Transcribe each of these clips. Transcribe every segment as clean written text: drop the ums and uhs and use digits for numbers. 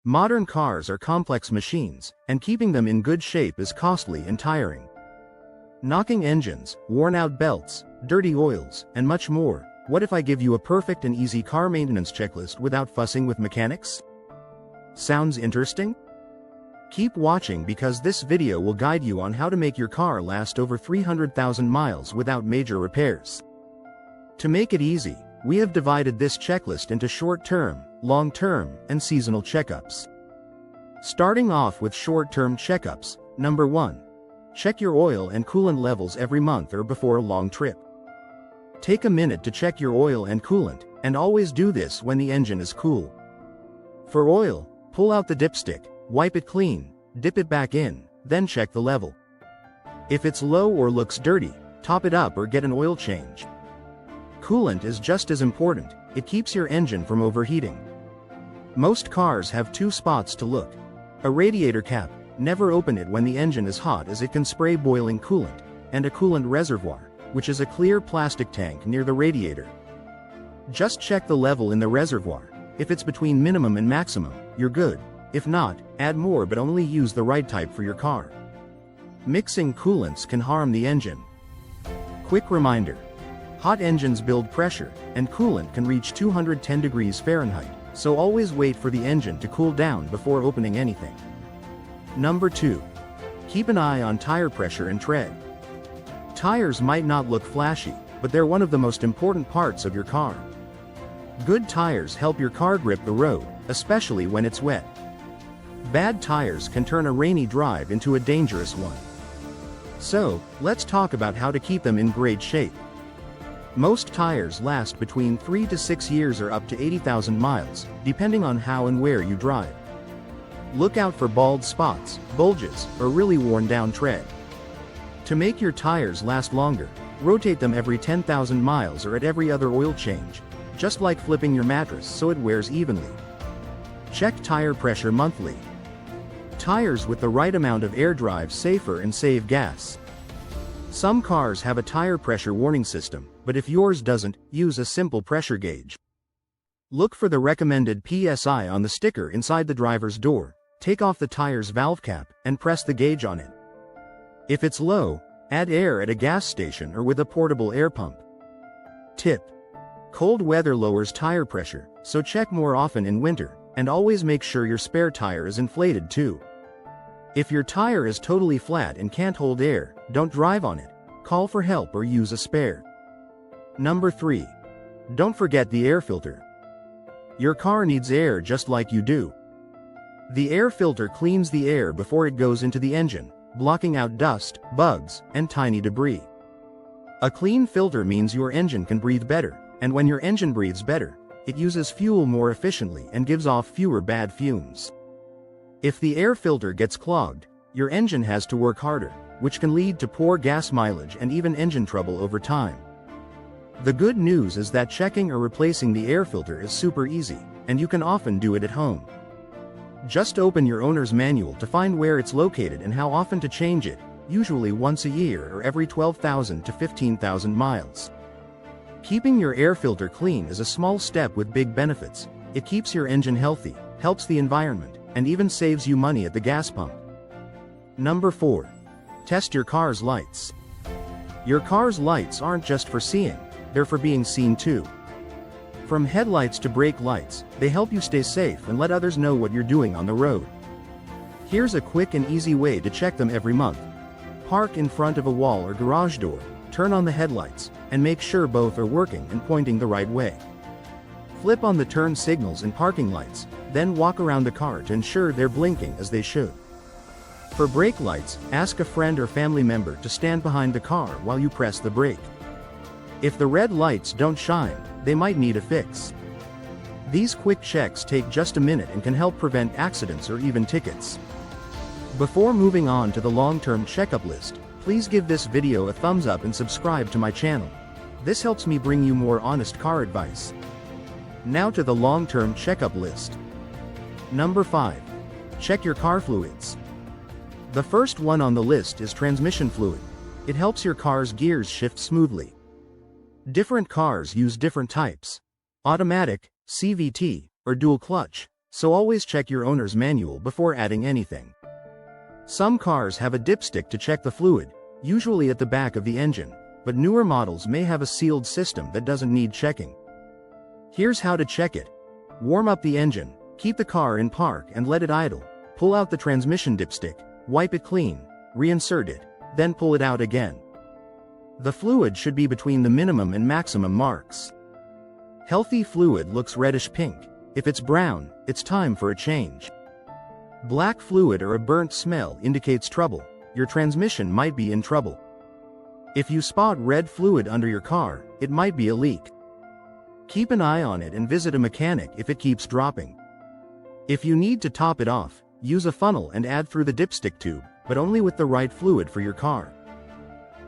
Modern cars are complex machines, and keeping them in good shape is costly and tiring. Knocking engines, worn-out belts, dirty oils, and much more. What if I give you a perfect and easy car maintenance checklist without fussing with mechanics? Sounds interesting? Keep watching because this video will guide you on how to make your car last over 300,000 miles without major repairs. To make it easy, we have divided this checklist into short-term, long-term, and seasonal checkups. Starting off with short-term checkups, number 1. Check your oil and coolant levels every month or before a long trip. Take a minute to check your oil and coolant, and always do this when the engine is cool. For oil, pull out the dipstick, wipe it clean, dip it back in, then check the level. If it's low or looks dirty, top it up or get an oil change. Coolant is just as important, it keeps your engine from overheating. Most cars have two spots to look. A radiator cap, never open it when the engine is hot as it can spray boiling coolant, and a coolant reservoir, which is a clear plastic tank near the radiator. Just check the level in the reservoir. If it's between minimum and maximum, you're good. If not, add more but only use the right type for your car. Mixing coolants can harm the engine. Quick reminder. Hot engines build pressure, and coolant can reach 210 degrees Fahrenheit, so always wait for the engine to cool down before opening anything. Number 2. Keep an eye on tire pressure and tread. Tires might not look flashy, but they're one of the most important parts of your car. Good tires help your car grip the road, especially when it's wet. Bad tires can turn a rainy drive into a dangerous one. So, let's talk about how to keep them in great shape. Most tires last between 3 to 6 years or up to 80,000 miles, depending on how and where you drive. Look out for bald spots, bulges, or really worn down tread. To make your tires last longer, rotate them every 10,000 miles or at every other oil change, just like flipping your mattress so it wears evenly. Check tire pressure monthly. Tires with the right amount of air drive safer and save gas. Some cars have a tire pressure warning system, but if yours doesn't, use a simple pressure gauge. Look for the recommended PSI on the sticker inside the driver's door, take off the tire's valve cap, and press the gauge on it. If it's low, add air at a gas station or with a portable air pump. Tip. Cold weather lowers tire pressure, so check more often in winter, and always make sure your spare tire is inflated too. If your tire is totally flat and can't hold air, don't drive on it. Call for help or use a spare. Number 3. Don't forget the air filter. Your car needs air just like you do. The air filter cleans the air before it goes into the engine, blocking out dust, bugs, and tiny debris. A clean filter means your engine can breathe better, and when your engine breathes better, it uses fuel more efficiently and gives off fewer bad fumes. If the air filter gets clogged, your engine has to work harder, which can lead to poor gas mileage and even engine trouble over time. The good news is that checking or replacing the air filter is super easy, and you can often do it at home. Just open your owner's manual to find where it's located and how often to change it, usually once a year or every 12,000 to 15,000 miles. Keeping your air filter clean is a small step with big benefits. It keeps your engine healthy, helps the environment, and even saves you money at the gas pump. Number 4. Test your car's lights. Your car's lights aren't just for seeing, they're for being seen too. From headlights to brake lights, they help you stay safe and let others know what you're doing on the road. Here's a quick and easy way to check them every month. Park in front of a wall or garage door, turn on the headlights, and make sure both are working and pointing the right way. Flip on the turn signals and parking lights, then walk around the car to ensure they're blinking as they should. For brake lights, ask a friend or family member to stand behind the car while you press the brake. If the red lights don't shine, they might need a fix. These quick checks take just a minute and can help prevent accidents or even tickets. Before moving on to the long-term checkup list, please give this video a thumbs up and subscribe to my channel. This helps me bring you more honest car advice. Now to the long-term checkup list. Number 5. Check your car fluids. The first one on the list is transmission fluid. It helps your car's gears shift smoothly. Different cars use different types. Automatic, CVT, or dual clutch, so always check your owner's manual before adding anything. Some cars have a dipstick to check the fluid, usually at the back of the engine, but newer models may have a sealed system that doesn't need checking. Here's how to check it. Warm up the engine, keep the car in park and let it idle, pull out the transmission dipstick, wipe it clean, reinsert it, then pull it out again. The fluid should be between the minimum and maximum marks. Healthy fluid looks reddish pink. If it's brown, it's time for a change. Black fluid or a burnt smell indicates trouble. Your transmission might be in trouble. If you spot red fluid under your car, it might be a leak. Keep an eye on it and visit a mechanic if it keeps dropping. If you need to top it off, use a funnel and add through the dipstick tube, but only with the right fluid for your car.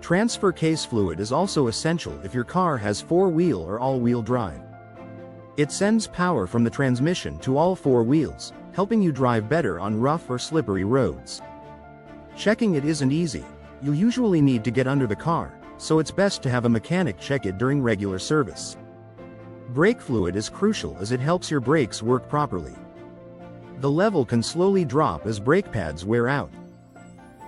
Transfer case fluid is also essential if your car has four-wheel or all-wheel drive. It sends power from the transmission to all four wheels, helping you drive better on rough or slippery roads. Checking it isn't easy. You'll usually need to get under the car, so it's best to have a mechanic check it during regular service. Brake fluid is crucial as it helps your brakes work properly. The level can slowly drop as brake pads wear out.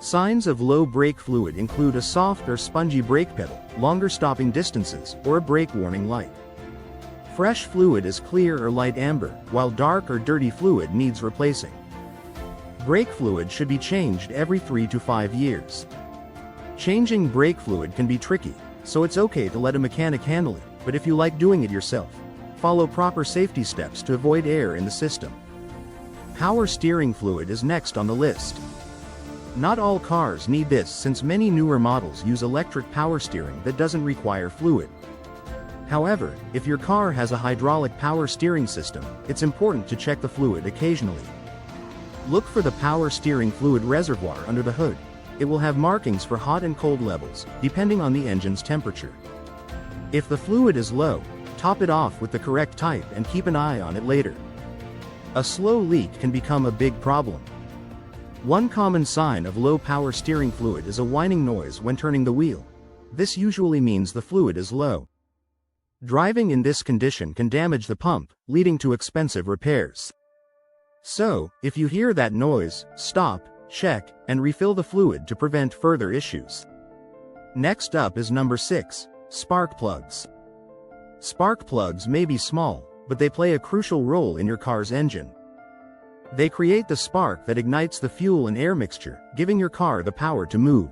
Signs of low brake fluid include a soft or spongy brake pedal, longer stopping distances, or a brake warning light. Fresh fluid is clear or light amber, while dark or dirty fluid needs replacing. Brake fluid should be changed every 3 to 5 years. Changing brake fluid can be tricky, so it's okay to let a mechanic handle it, but if you like doing it yourself, follow proper safety steps to avoid air in the system. Power steering fluid is next on the list. Not all cars need this since many newer models use electric power steering that doesn't require fluid. However, if your car has a hydraulic power steering system, it's important to check the fluid occasionally. Look for the power steering fluid reservoir under the hood. It will have markings for hot and cold levels, depending on the engine's temperature. If the fluid is low, top it off with the correct type and keep an eye on it later. A slow leak can become a big problem. One common sign of low power steering fluid is a whining noise when turning the wheel. This usually means the fluid is low. Driving in this condition can damage the pump, leading to expensive repairs. So, if you hear that noise, stop, check, and refill the fluid to prevent further issues. Next up is number 6, spark plugs. Spark plugs may be small, but they play a crucial role in your car's engine. They create the spark that ignites the fuel and air mixture, giving your car the power to move.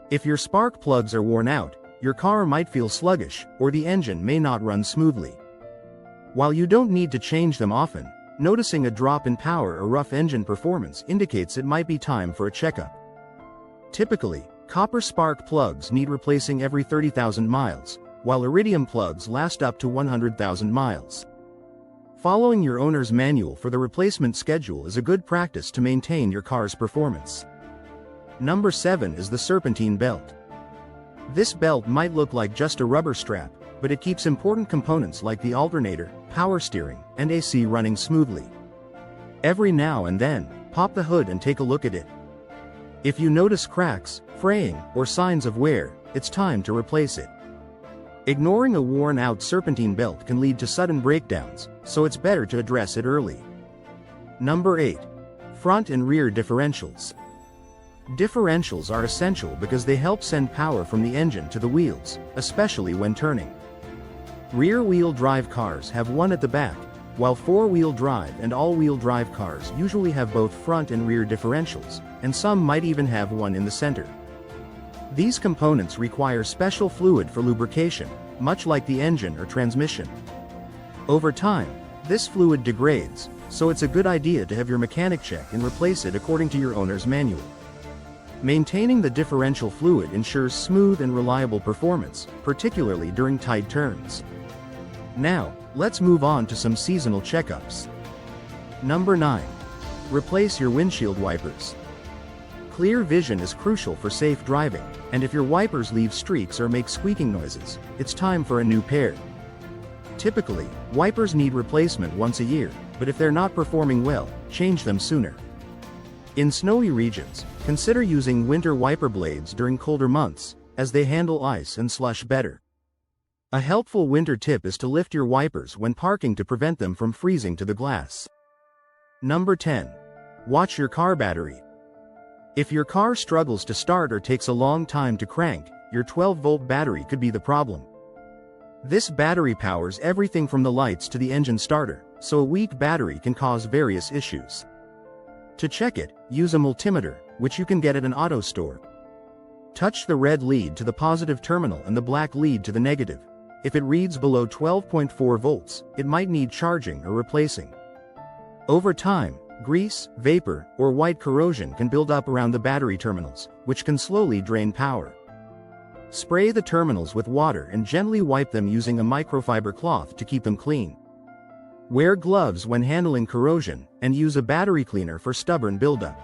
If your spark plugs are worn out, your car might feel sluggish, or the engine may not run smoothly. While you don't need to change them often, noticing a drop in power or rough engine performance indicates it might be time for a checkup. Typically, copper spark plugs need replacing every 30,000 miles, while iridium plugs last up to 100,000 miles. Following your owner's manual for the replacement schedule is a good practice to maintain your car's performance. Number 7 is the serpentine belt. This belt might look like just a rubber strap, but it keeps important components like the alternator, power steering, and AC running smoothly. Every now and then, pop the hood and take a look at it. If you notice cracks, fraying, or signs of wear, it's time to replace it. Ignoring a worn-out serpentine belt can lead to sudden breakdowns, so it's better to address it early. Number 8. Front and rear differentials. Differentials are essential because they help send power from the engine to the wheels, especially when turning. Rear-wheel drive cars have one at the back, while four-wheel drive and all-wheel drive cars usually have both front and rear differentials, and some might even have one in the center. These components require special fluid for lubrication, much like the engine or transmission. Over time, this fluid degrades, so it's a good idea to have your mechanic check and replace it according to your owner's manual. Maintaining the differential fluid ensures smooth and reliable performance, particularly during tight turns. Now, let's move on to some seasonal checkups. Number 9. Replace your windshield wipers. Clear vision is crucial for safe driving, and if your wipers leave streaks or make squeaking noises, it's time for a new pair. Typically, wipers need replacement once a year, but if they're not performing well, change them sooner. In snowy regions, consider using winter wiper blades during colder months, as they handle ice and slush better. A helpful winter tip is to lift your wipers when parking to prevent them from freezing to the glass. Number 10. Watch your car battery. If your car struggles to start or takes a long time to crank, your 12-volt battery could be the problem. This battery powers everything from the lights to the engine starter, so a weak battery can cause various issues. To check it, use a multimeter, which you can get at an auto store. Touch the red lead to the positive terminal and the black lead to the negative. If it reads below 12.4 volts, it might need charging or replacing. Over time, grease, vapor, or white corrosion can build up around the battery terminals, which can slowly drain power. Spray the terminals with water and gently wipe them using a microfiber cloth to keep them clean. Wear gloves when handling corrosion, and use a battery cleaner for stubborn buildup.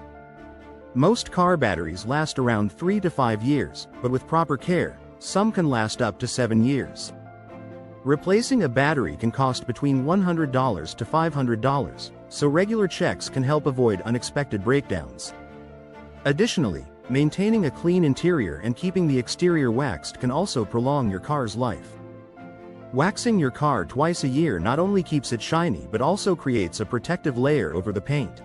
Most car batteries last around 3 to 5 years, but with proper care, some can last up to 7 years. Replacing a battery can cost between $100 to $500, so regular checks can help avoid unexpected breakdowns. Additionally, maintaining a clean interior and keeping the exterior waxed can also prolong your car's life. Waxing your car twice a year not only keeps it shiny but also creates a protective layer over the paint.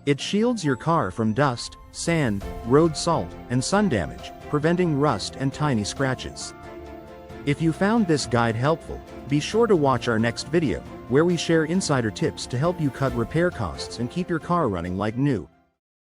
It shields your car from dust, sand, road salt, and sun damage, preventing rust and tiny scratches. If you found this guide helpful, be sure to watch our next video, where we share insider tips to help you cut repair costs and keep your car running like new.